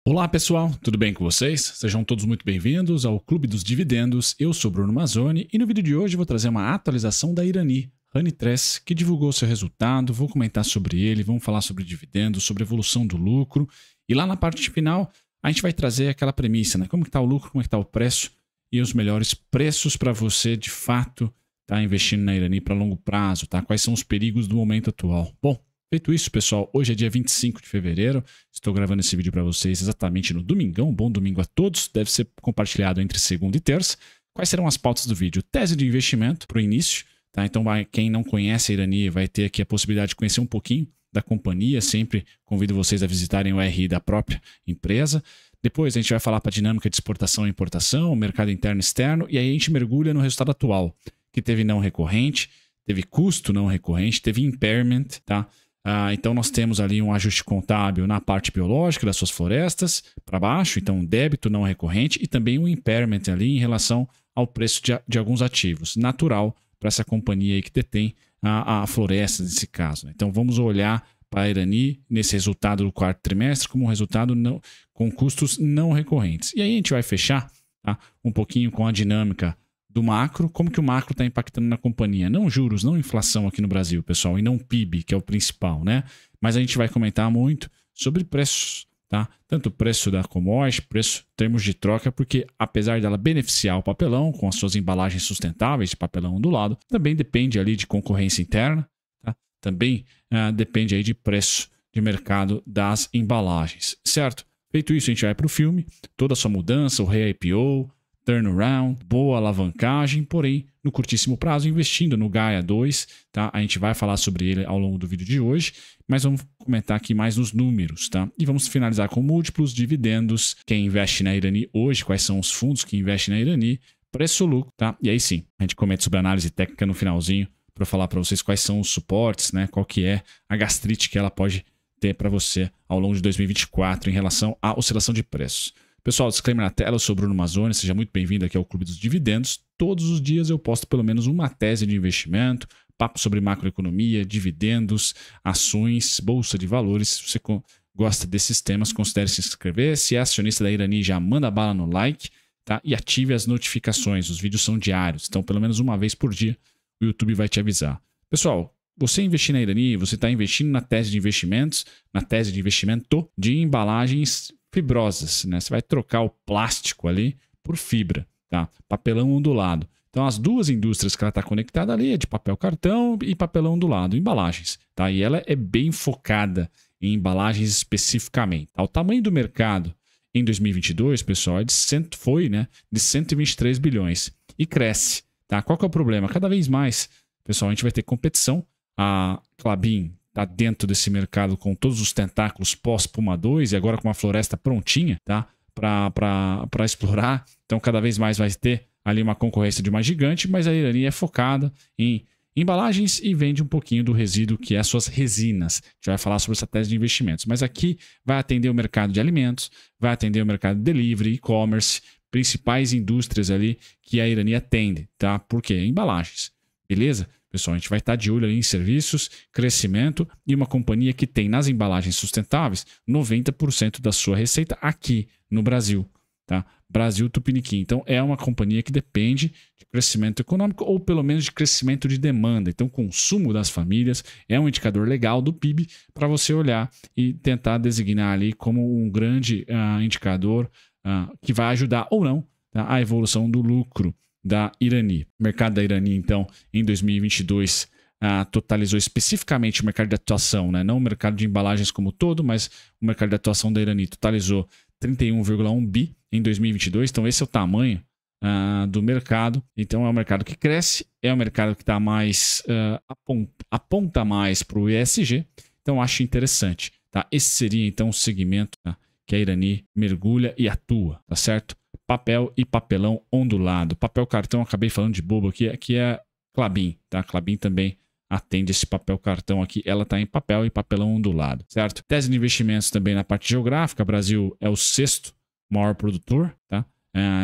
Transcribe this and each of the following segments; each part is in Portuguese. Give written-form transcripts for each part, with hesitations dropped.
Olá pessoal, tudo bem com vocês? Sejam todos muito bem-vindos ao Clube dos Dividendos. Eu sou Bruno Mazzoni e no vídeo de hoje vou trazer uma atualização da Irani, Honeytress, que divulgou seu resultado. Vou comentar sobre ele, vamos falar sobre dividendos, sobre evolução do lucro e lá na parte final a gente vai trazer aquela premissa, né? Como que está o lucro, como é que está o preço e os melhores preços para você de fato estar investindo na Irani para longo prazo, tá? Quais são os perigos do momento atual? Bom, feito isso, pessoal, hoje é dia 25 de fevereiro, estou gravando esse vídeo para vocês exatamente no domingão, bom domingo a todos, deve ser compartilhado entre segunda e terça. Quais serão as pautas do vídeo? Tese de investimento para o início, tá? Então quem não conhece a Irani vai ter aqui a possibilidade de conhecer um pouquinho da companhia, sempre convido vocês a visitarem o RI da própria empresa. Depois a gente vai falar para a dinâmica de exportação e importação, mercado interno e externo, e aí a gente mergulha no resultado atual, que teve não recorrente, teve custo não recorrente, teve impairment, tá? Então nós temos ali um ajuste contábil na parte biológica das suas florestas para baixo, então um débito não recorrente e também um impairment ali em relação ao preço de alguns ativos, natural para essa companhia aí que detém a floresta nesse caso, né? Então vamos olhar para a Irani nesse resultado do quarto trimestre como um resultado com custos não recorrentes. E aí a gente vai fechar, tá, um pouquinho com a dinâmica do macro, como que o macro está impactando na companhia. Não juros, não inflação aqui no Brasil, pessoal, e não PIB, que é o principal, né? Mas a gente vai comentar muito sobre preços, tá? Tanto o preço da commodity, preço, termos de troca, porque apesar dela beneficiar o papelão com as suas embalagens sustentáveis de papelão ondulado, também depende ali de concorrência interna, tá? Também depende aí de preço de mercado das embalagens, certo? Feito isso, a gente vai para o filme, toda a sua mudança, o re-IPO, turnaround, boa alavancagem, porém no curtíssimo prazo investindo no Gaia 2, tá? A gente vai falar sobre ele ao longo do vídeo de hoje, mas vamos comentar aqui mais nos números, tá? E vamos finalizar com múltiplos, dividendos, quem investe na Irani hoje, quais são os fundos que investem na Irani, preço-lucro, tá? E aí sim, a gente comenta sobre análise técnica no finalzinho para falar para vocês quais são os suportes, né? Qual que é a gastrite que ela pode ter para você ao longo de 2024 em relação à oscilação de preços. Pessoal, disclaimer na tela, eu sou Bruno Mazzoni, seja muito bem-vindo aqui ao Clube dos Dividendos. Todos os dias eu posto pelo menos uma tese de investimento, papo sobre macroeconomia, dividendos, ações, bolsa de valores. Se você gosta desses temas, considere se inscrever. Se é acionista da Irani, já manda bala no like, tá? E ative as notificações, os vídeos são diários, então pelo menos uma vez por dia o YouTube vai te avisar. Pessoal, você investir na Irani, você está investindo na tese de investimentos, na tese de investimento de embalagens fibrosas, né? Você vai trocar o plástico ali por fibra, tá? Papelão ondulado. Então as duas indústrias que ela está conectada ali é de papel cartão e papelão ondulado, embalagens, tá? E ela é bem focada em embalagens especificamente, tá? O tamanho do mercado em 2022, pessoal, foi, né, de 123 bilhões e cresce, tá? Qual que é o problema? Cada vez mais, pessoal, a gente vai ter competição. A Klabin está dentro desse mercado com todos os tentáculos pós-Puma 2 e agora com uma floresta prontinha, tá? Para explorar. Então, cada vez mais vai ter ali uma concorrência de uma gigante, mas a Irani é focada em embalagens e vende um pouquinho do resíduo que é as suas resinas. A gente vai falar sobre essa tese de investimentos. Mas aqui vai atender o mercado de alimentos, vai atender o mercado de delivery, e-commerce, principais indústrias ali que a Irani atende, tá? Por quê? Embalagens. Beleza? Pessoal, a gente vai estar de olho ali em serviços, crescimento e uma companhia que tem nas embalagens sustentáveis 90% da sua receita aqui no Brasil, tá? Brasil Tupiniquim. Então, é uma companhia que depende de crescimento econômico ou pelo menos de crescimento de demanda. Então, o consumo das famílias é um indicador legal do PIB para você olhar e tentar designar ali como um grande indicador que vai ajudar ou não, tá, a evolução do lucro da Irani. O mercado da Irani, então, em 2022, totalizou especificamente o mercado de atuação, né? Não o mercado de embalagens como todo, mas o mercado de atuação da Irani totalizou 31,1 bi em 2022. Então, esse é o tamanho do mercado. Então, é um mercado que cresce, é um mercado que está mais aponta mais para o ESG. Então, acho interessante, tá? Esse seria, então, o segmento, tá, que a Irani mergulha e atua, tá certo? Papel e papelão ondulado. Papel cartão, acabei falando de bobo aqui, que é Klabin, tá? Klabin também atende esse papel cartão aqui, ela está em papel e papelão ondulado, certo? Tese de investimentos também na parte geográfica, o Brasil é o 6º maior produtor, tá?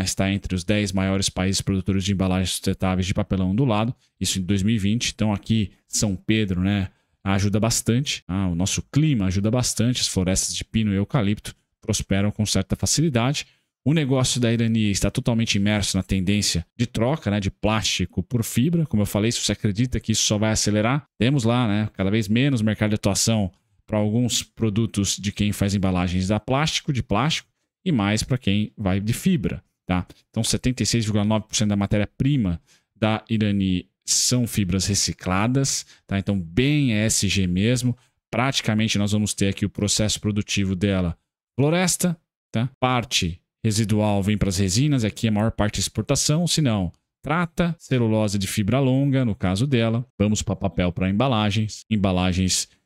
Está entre os 10 maiores países produtores de embalagens sustentáveis de papelão ondulado, isso em 2020. Então aqui São Pedro, né, ajuda bastante, o nosso clima ajuda bastante, as florestas de pino e eucalipto prosperam com certa facilidade. O negócio da Irani está totalmente imerso na tendência de troca, né, de plástico por fibra. Como eu falei, se você acredita que isso só vai acelerar, temos lá, né, cada vez menos mercado de atuação para alguns produtos de quem faz embalagens de plástico, e mais para quem vai de fibra. Tá? Então, 76,9% da matéria-prima da Irani são fibras recicladas. Tá? Então, bem ESG mesmo. Praticamente, nós vamos ter aqui o processo produtivo dela floresta, tá? Parte residual vem para as resinas, aqui a maior parte é exportação, se não, trata, celulose de fibra longa, no caso dela, vamos para papel para embalagens,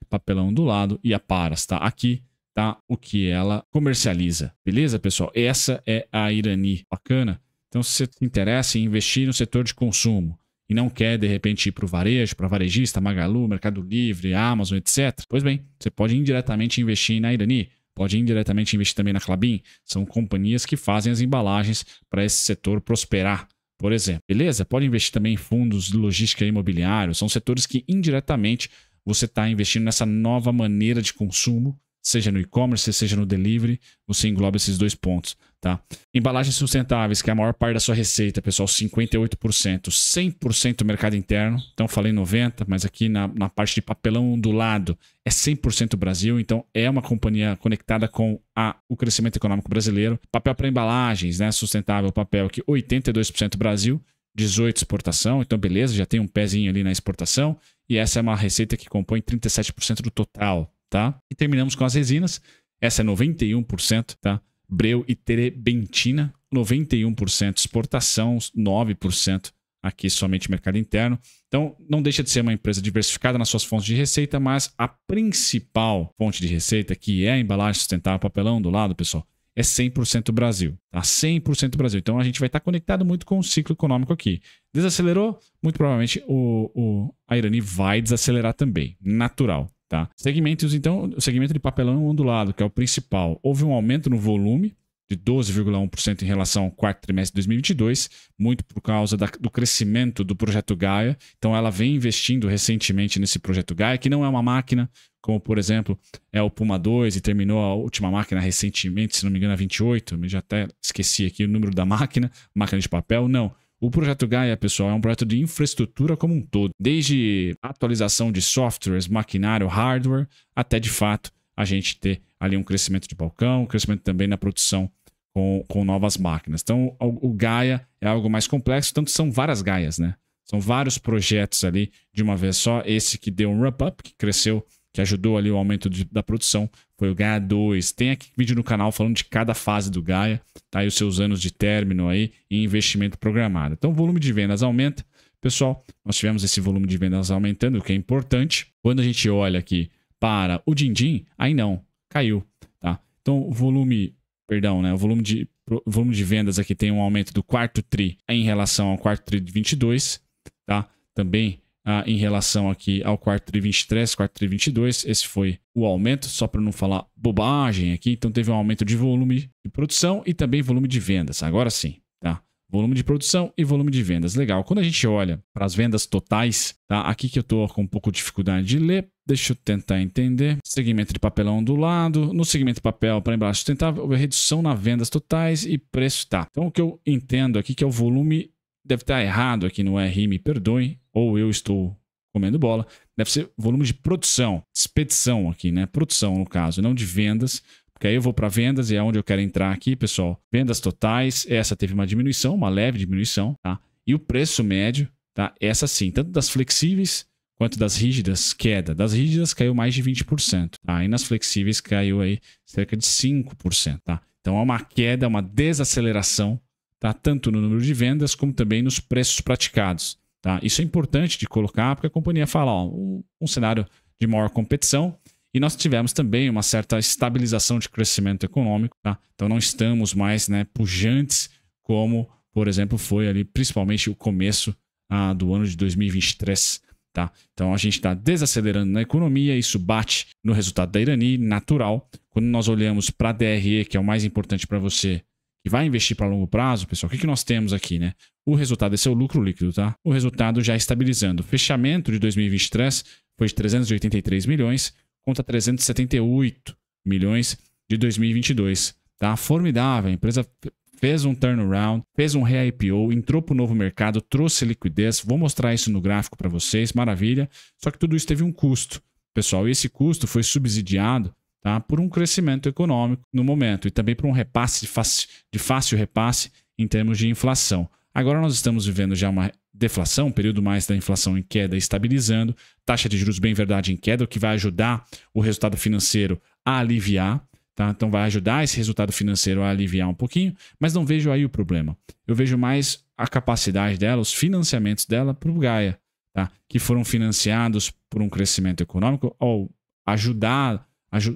papelão ondulado e aparas, tá? Aqui tá o que ela comercializa, beleza, pessoal? Essa é a Irani, bacana? Então, se você se interessa em investir no setor de consumo e não quer, de repente, ir para o varejo, para varejista, Magalu, Mercado Livre, Amazon, etc., pois bem, você pode indiretamente investir na Irani. Pode indiretamente investir também na Klabin. São companhias que fazem as embalagens para esse setor prosperar, por exemplo. Beleza? Pode investir também em fundos de logística e imobiliário. São setores que indiretamente você está investindo nessa nova maneira de consumo, seja no e-commerce, seja no delivery, você engloba esses dois pontos. Tá? Embalagens sustentáveis, que é a maior parte da sua receita, pessoal, 58%, 100% mercado interno. Então, falei 90%, mas aqui na parte de papelão ondulado é 100% Brasil. Então, é uma companhia conectada com o crescimento econômico brasileiro. Papel para embalagens, né? Sustentável papel aqui, 82% Brasil, 18% exportação. Então, beleza, já tem um pezinho ali na exportação. E essa é uma receita que compõe 37% do total. Tá? E terminamos com as resinas. Essa é 91%, tá? Breu e terebentina, 91% exportação, 9% aqui somente mercado interno. Então, não deixa de ser uma empresa diversificada nas suas fontes de receita, mas a principal fonte de receita, que é a embalagem sustentável, papelão do lado, pessoal, é 100% Brasil. Tá? 100% Brasil. Então, a gente vai estar conectado muito com o ciclo econômico aqui. Desacelerou? Muito provavelmente a Irani vai desacelerar também. Natural. Tá? Segmentos, então, o segmento de papelão ondulado, que é o principal, houve um aumento no volume de 12,1% em relação ao quarto trimestre de 2022, muito por causa do crescimento do projeto Gaia. Então, ela vem investindo recentemente nesse projeto Gaia, que não é uma máquina, como, por exemplo, é o Puma 2 e terminou a última máquina recentemente, se não me engano, a 28. Eu já até esqueci aqui o número da máquina de papel. Não. O projeto Gaia, pessoal, é um projeto de infraestrutura como um todo, desde atualização de softwares, maquinário, hardware, até de fato a gente ter ali um crescimento de balcão, um crescimento também na produção com novas máquinas. Então, o Gaia é algo mais complexo, tanto são várias Gaias, né? São vários projetos ali de uma vez só. Esse que deu um ramp-up, que cresceu, que ajudou ali o aumento da produção, foi o Gaia 2. Tem aqui vídeo no canal falando de cada fase do Gaia, tá aí os seus anos de término aí e investimento programado. Então, o volume de vendas aumenta. Pessoal, nós tivemos esse volume de vendas aumentando, o que é importante. Quando a gente olha aqui para o Din-Din, aí não, caiu, tá? Então, o volume de vendas aqui tem um aumento do quarto tri em relação ao quarto tri de 22, tá? Também em relação aqui ao quarto tri 23, quarto tri 22, esse foi o aumento, só para não falar bobagem aqui. Então, teve um aumento de volume de produção e também volume de vendas. Agora sim, tá? Volume de produção e volume de vendas. Legal. Quando a gente olha para as vendas totais, tá? Aqui que eu estou com um pouco de dificuldade de ler. Deixa eu tentar entender. Segmento de papelão ondulado. No segmento de papel para embalagem sustentável, houve redução nas vendas totais e preço. Tá. Então, o que eu entendo aqui que é o volume, deve estar errado aqui no RI, me perdoem, ou eu estou comendo bola. Deve ser volume de produção, expedição aqui, né? Produção, no caso, não de vendas. Porque aí eu vou para vendas e é onde eu quero entrar aqui, pessoal. Vendas totais, essa teve uma diminuição, uma leve diminuição, tá? E o preço médio, tá? Essa sim, tanto das flexíveis quanto das rígidas, queda. Das rígidas caiu mais de 20%, tá? E nas flexíveis caiu aí cerca de 5%, tá? Então é uma queda, uma desaceleração, tá? Tanto no número de vendas como também nos preços praticados, tá? Isso é importante de colocar porque a companhia fala, ó, um cenário de maior competição. E nós tivemos também uma certa estabilização de crescimento econômico, tá? Então não estamos mais, né, pujantes como, por exemplo, foi ali principalmente o começo do ano de 2023, tá? Então a gente está desacelerando na economia, isso bate no resultado da Irani, natural. Quando nós olhamos para a DRE, que é o mais importante para você que vai investir para longo prazo, pessoal, o que nós temos aqui, né? O resultado, esse é o lucro líquido, tá? O resultado já estabilizando. O fechamento de 2023 foi de 383 milhões, contra 378 milhões de 2022. tá? Formidável. A empresa fez um turnaround, fez um re-IPO, entrou para o novo mercado, trouxe liquidez. Vou mostrar isso no gráfico para vocês, maravilha. Só que tudo isso teve um custo, pessoal. E esse custo foi subsidiado, tá, por um crescimento econômico no momento e também por um repasse de fácil repasse em termos de inflação. Agora nós estamos vivendo já uma deflação, um período mais da inflação em queda estabilizando, taxa de juros bem verdade em queda, o que vai ajudar o resultado financeiro a aliviar. Tá? Então vai ajudar esse resultado financeiro a aliviar um pouquinho, mas não vejo aí o problema. Eu vejo mais a capacidade dela, os financiamentos dela para o Gaia, tá? Que foram financiados por um crescimento econômico, ou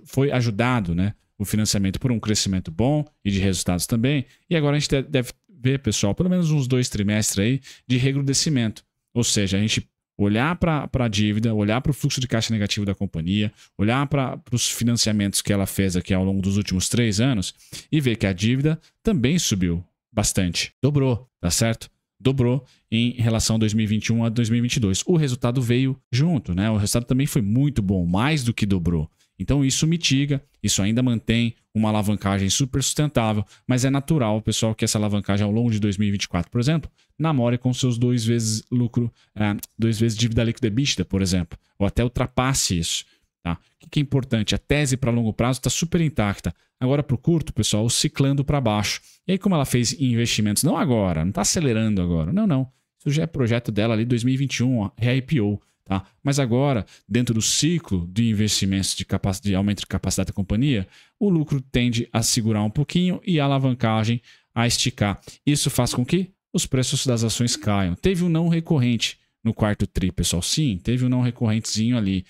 foi ajudado, né, o financiamento por um crescimento bom e de resultados também. E agora a gente deve ver, pessoal, pelo menos uns 2 trimestres aí de recrudescimento. Ou seja, a gente olhar para a dívida, olhar para o fluxo de caixa negativo da companhia, olhar para os financiamentos que ela fez aqui ao longo dos últimos 3 anos e ver que a dívida também subiu bastante. Dobrou, tá certo? Dobrou em relação a 2021 a 2022. O resultado veio junto, né? O resultado também foi muito bom, mais do que dobrou. Então isso mitiga, isso ainda mantém uma alavancagem super sustentável, mas é natural, pessoal, que essa alavancagem ao longo de 2024, por exemplo, namore com seus 2 vezes lucro, 2 vezes dívida líquida EBITDA, por exemplo, ou até ultrapasse isso. Tá? O que é importante? A tese para longo prazo está super intacta. Agora para o curto, pessoal, ciclando para baixo. E aí como ela fez investimentos, não agora, não está acelerando agora, não. Isso já é projeto dela ali 2021, re-IPO. Tá? Mas agora, dentro do ciclo de investimentos de aumento de capacidade da companhia, o lucro tende a segurar um pouquinho e a alavancagem a esticar. Isso faz com que os preços das ações caiam. Teve um não recorrente no quarto tri, pessoal. Sim, teve um não recorrentezinho ali,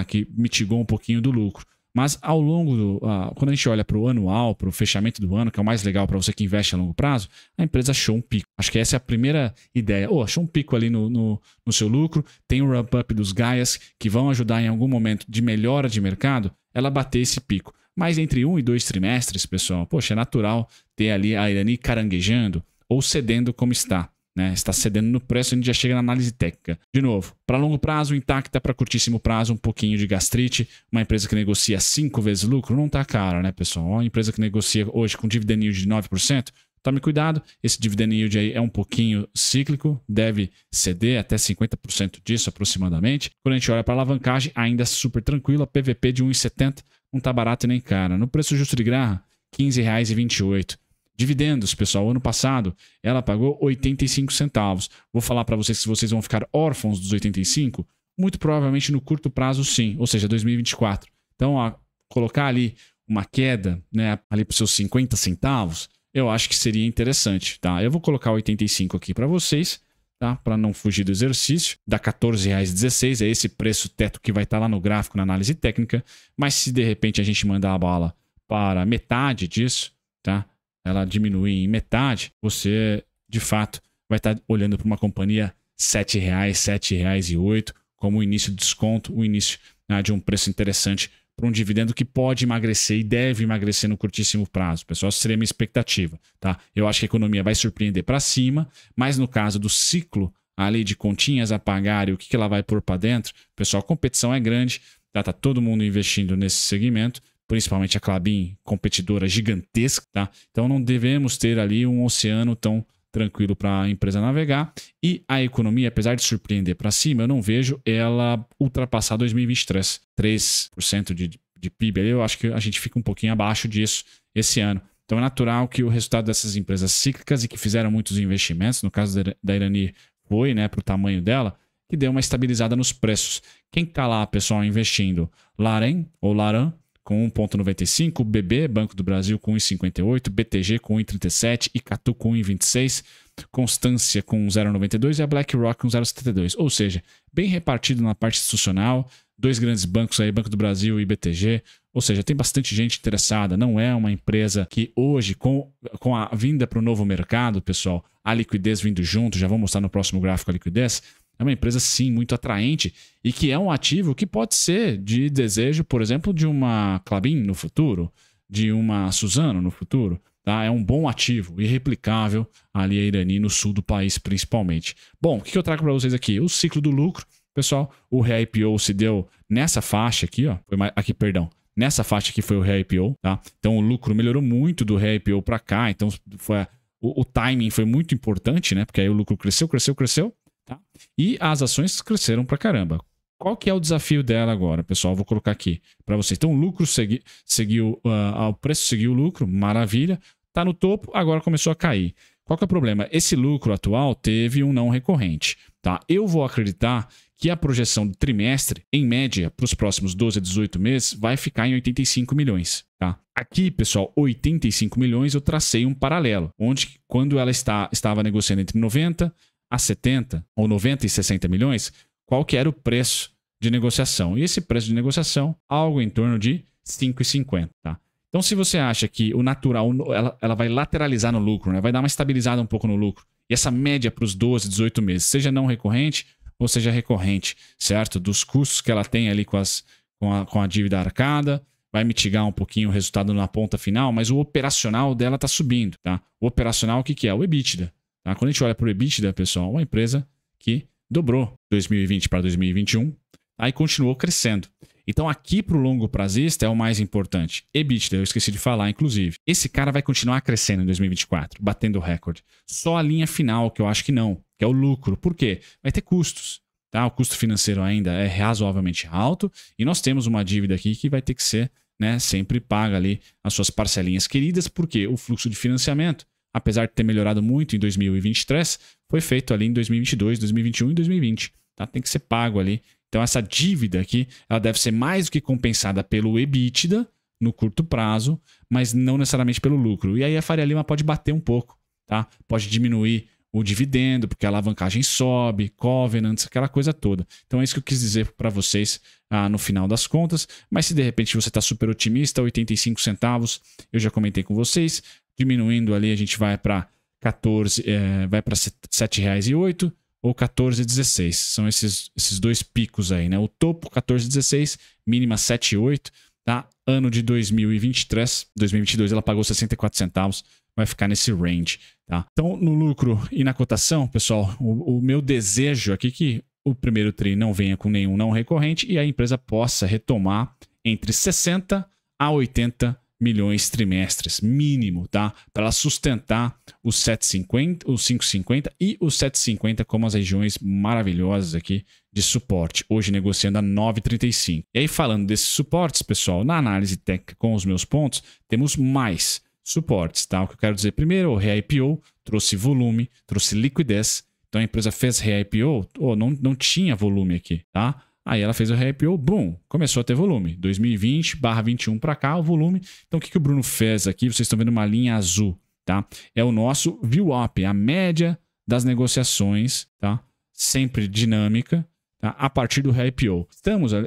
que mitigou um pouquinho do lucro. Mas ao longo quando a gente olha para o anual, para o fechamento do ano, que é o mais legal para você que investe a longo prazo, a empresa achou um pico. Acho que essa é a primeira ideia. Achou um pico ali no seu lucro, tem o ramp-up dos Gaias, que vão ajudar em algum momento de melhora de mercado, ela bater esse pico. Mas entre 1 e 2 trimestres, pessoal, é natural ter ali a Irani caranguejando ou cedendo como está. Né? Está cedendo no preço, a gente já chega na análise técnica. De novo, para longo prazo, intacta, para curtíssimo prazo, um pouquinho de gastrite. Uma empresa que negocia 5 vezes lucro não está cara, né, pessoal? Uma empresa que negocia hoje com dividend yield de 9%, tome cuidado, esse dividend yield aí é um pouquinho cíclico, deve ceder até 50% disso aproximadamente. Quando a gente olha para a alavancagem, ainda super tranquila, PVP de 1,70, não está barato nem cara. No preço justo de Graham, R$ 15,28. Dividendos, pessoal, ano passado ela pagou 85 centavos. Vou falar para vocês se vocês vão ficar órfãos dos 85, muito provavelmente no curto prazo sim, ou seja, 2024. Então, colocar ali uma queda, né, ali para os seus 50 centavos, eu acho que seria interessante, tá? Eu vou colocar 85 aqui para vocês, tá? Para não fugir do exercício. Dá R$ 14,16, é esse preço teto que vai estar lá no gráfico na análise técnica, mas se de repente a gente mandar a bala para metade disso, tá? Ela diminuir em metade, você, de fato, vai estar olhando para uma companhia R$ 7,00, R$ 7,08, como o início de desconto, o início de um preço interessante para um dividendo que pode emagrecer e deve emagrecer no curtíssimo prazo. Pessoal, essa seria a minha expectativa. Tá? Eu acho que a economia vai surpreender para cima, mas no caso do ciclo ali de continhas a pagar e o que ela vai pôr para dentro, pessoal, a competição é grande, tá todo mundo investindo nesse segmento, principalmente a Klabin, competidora gigantesca, tá? Então não devemos ter ali um oceano tão tranquilo para a empresa navegar. E a economia, apesar de surpreender para cima, eu não vejo ela ultrapassar 2023. 3% de PIB, eu acho que a gente fica um pouquinho abaixo disso esse ano. Então é natural que o resultado dessas empresas cíclicas e que fizeram muitos investimentos, no caso da Irani foi, né, para o tamanho dela, que deu uma estabilizada nos preços. Quem está lá, pessoal, investindo? Laram ou Laram, com 1,95, BB, Banco do Brasil, com 1,58, BTG com 1,37, Icatu com 1,26, Constância com 0,92 e a BlackRock com 0,72. Ou seja, bem repartido na parte institucional, 2 grandes bancos aí, Banco do Brasil e BTG. Ou seja, tem bastante gente interessada. Não é uma empresa que hoje, com a vinda para o novo mercado, pessoal, a liquidez vindo junto, já vou mostrar no próximo gráfico a liquidez, é uma empresa, sim, muito atraente e que é um ativo que pode ser de desejo, por exemplo, de uma Klabin no futuro, de uma Suzano no futuro. Tá? É um bom ativo, irreplicável ali a Irani no sul do país, principalmente. Bom, o que eu trago para vocês aqui? O ciclo do lucro. Pessoal, o re-IPO se deu nessa faixa aqui, ó. Aqui, perdão. Nessa faixa aqui foi o re-IPO, tá? Então o lucro melhorou muito do re-IPO para cá, então o timing foi muito importante, né? Porque aí o lucro cresceu, tá? E as ações cresceram pra caramba. Qual que é o desafio dela agora, pessoal? Vou colocar aqui para vocês. Então o lucro seguiu, o preço seguiu o lucro, maravilha. Tá no topo, agora começou a cair. Qual que é o problema? Esse lucro atual teve um não recorrente, tá? Eu vou acreditar que a projeção do trimestre, em média, para os próximos 12 a 18 meses, vai ficar em 85 milhões, tá? Aqui, pessoal, 85 milhões eu tracei um paralelo, onde quando ela estava negociando entre 90 a 70 ou 90 e 60 milhões, qual que era o preço de negociação? E esse preço de negociação, algo em torno de 5,50, tá? Então, se você acha que o natural, ela vai lateralizar no lucro, né? Vai dar uma estabilizada um pouco no lucro, e essa média para os 12, 18 meses, seja não recorrente ou seja recorrente, certo? Dos custos que ela tem ali com a dívida arcada, vai mitigar um pouquinho o resultado na ponta final, mas o operacional dela está subindo, tá? O operacional, o que é? O EBITDA, tá? Quando a gente olha para o EBITDA, pessoal, uma empresa que dobrou 2020 para 2021, aí continuou crescendo. Então aqui para o longo prazista é o mais importante. EBITDA, eu esqueci de falar, inclusive. Esse cara vai continuar crescendo em 2024, batendo o recorde. Só a linha final que eu acho que não, que é o lucro. Por quê? Vai ter custos. Tá? O custo financeiro ainda é razoavelmente alto e nós temos uma dívida aqui que vai ter que ser, né, sempre paga ali as suas parcelinhas queridas, porque o fluxo de financiamento, apesar de ter melhorado muito em 2023, foi feito ali em 2022, 2021 e 2020. Tá? Tem que ser pago ali. Então essa dívida aqui, ela deve ser mais do que compensada pelo EBITDA no curto prazo, mas não necessariamente pelo lucro. E aí a Faria Lima pode bater um pouco, tá? Pode diminuir o dividendo, porque a alavancagem sobe, covenants, aquela coisa toda. Então é isso que eu quis dizer para vocês no final das contas. Mas se de repente você está super otimista, 85 centavos, eu já comentei com vocês, diminuindo ali a gente vai para 14, vai para R$ 7,08 ou 14,16. São esses dois picos aí, né? O topo 14,16, mínima 7,8, tá? Ano de 2023, 2022 ela pagou 64 centavos, vai ficar nesse range, tá? Então, no lucro e na cotação, pessoal, o meu desejo aqui é que o primeiro TRI não venha com nenhum não recorrente e a empresa possa retomar entre 60 a 80 milhões trimestres, mínimo, tá? Para ela sustentar os 7,50, os 5,50 e os 7,50 como as regiões maravilhosas aqui de suporte, hoje negociando a 9,35. E aí falando desses suportes, pessoal, na análise técnica com os meus pontos, temos mais suportes, tá? O que eu quero dizer primeiro, o re-IPO trouxe volume, trouxe liquidez. Então a empresa fez re-IPO, não tinha volume aqui, tá? Aí ela fez o re-IPO, boom, começou a ter volume. 2020/21 para cá, o volume. Então o que o Bruno fez aqui? Vocês estão vendo uma linha azul, tá? É o nosso VWAP, a média das negociações, tá? Sempre dinâmica, tá? A partir do re-IPO.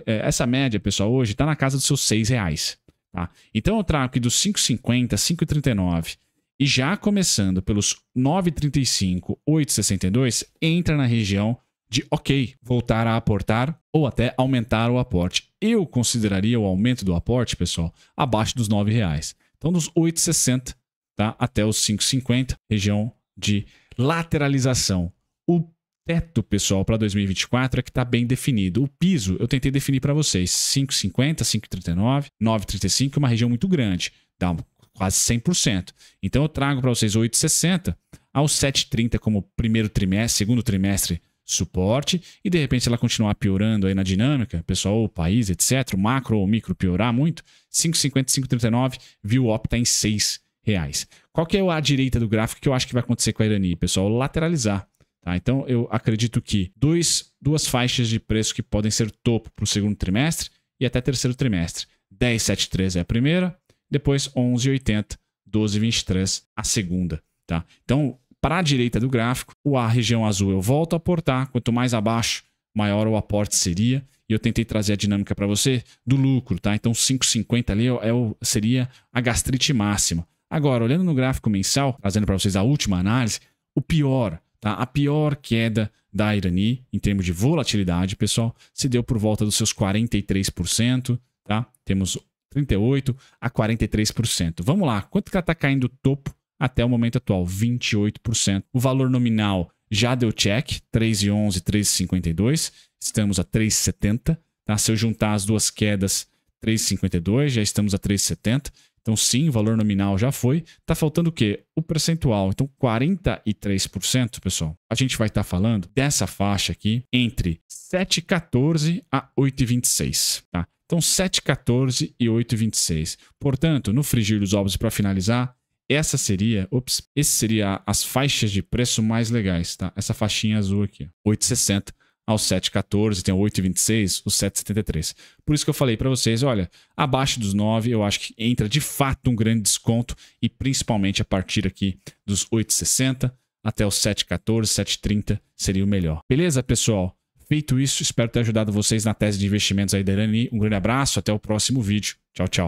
Essa média, pessoal, hoje está na casa dos seus R$6. Tá? Então eu trago aqui dos 5,50, 5,39 e já começando pelos 9,35, 8,62, entra na região de ok, voltar a aportar ou até aumentar o aporte. Eu consideraria o aumento do aporte, pessoal, abaixo dos R$9. Então dos 8,60, tá? Até os 5,50, região de lateralização. O teto, pessoal, para 2024 é que está bem definido. O piso eu tentei definir para vocês, 5,50, 5,39, 9,35, uma região muito grande, dá quase 100%. Então eu trago para vocês 8,60 aos 7,30 como primeiro trimestre, segundo trimestre, suporte, e de repente ela continuar piorando aí na dinâmica, pessoal, o país, etc., o macro ou o micro piorar muito, 5,50, 5,39, VWAP está em R$6. Qual que é a direita do gráfico que eu acho que vai acontecer com a Irani, pessoal? Lateralizar. Tá? Então eu acredito que duas faixas de preço que podem ser topo para o segundo trimestre e até terceiro trimestre. 10,73 é a primeira, depois 11,80, 12,23 a segunda. Tá? Então, para a direita do gráfico, a região azul eu volto a aportar, quanto mais abaixo, maior o aporte seria. E eu tentei trazer a dinâmica para você do lucro, tá? Então 5,50 ali seria a gastrite máxima. Agora, olhando no gráfico mensal, trazendo para vocês a última análise, o pior, tá? A pior queda da Irani em termos de volatilidade, pessoal, se deu por volta dos seus 43%, tá? Temos 38% a 43%. Vamos lá, quanto que ela está caindo o topo até o momento atual? 28%. O valor nominal já deu check, 3,11, 3,52. Estamos a 3,70. Tá? Se eu juntar as duas quedas, 3,52, já estamos a 3,70. Então, sim, o valor nominal já foi. Tá faltando o quê? O percentual. Então, 43%, pessoal. A gente vai estar falando dessa faixa aqui entre 7,14 a 8,26, tá? Então, 7,14 e 8,26. Portanto, no frigir dos ovos, para finalizar, esse seria as faixas de preço mais legais, tá? Essa faixinha azul aqui, 8,60 ao 7,14, tem o 8,26, o 7,73. Por isso que eu falei para vocês, olha, abaixo dos 9, eu acho que entra de fato um grande desconto e principalmente a partir aqui dos 8,60 até os 7,14, 7,30 seria o melhor. Beleza, pessoal? Feito isso, espero ter ajudado vocês na tese de investimentos aí da Irani. Um grande abraço, até o próximo vídeo. Tchau, tchau.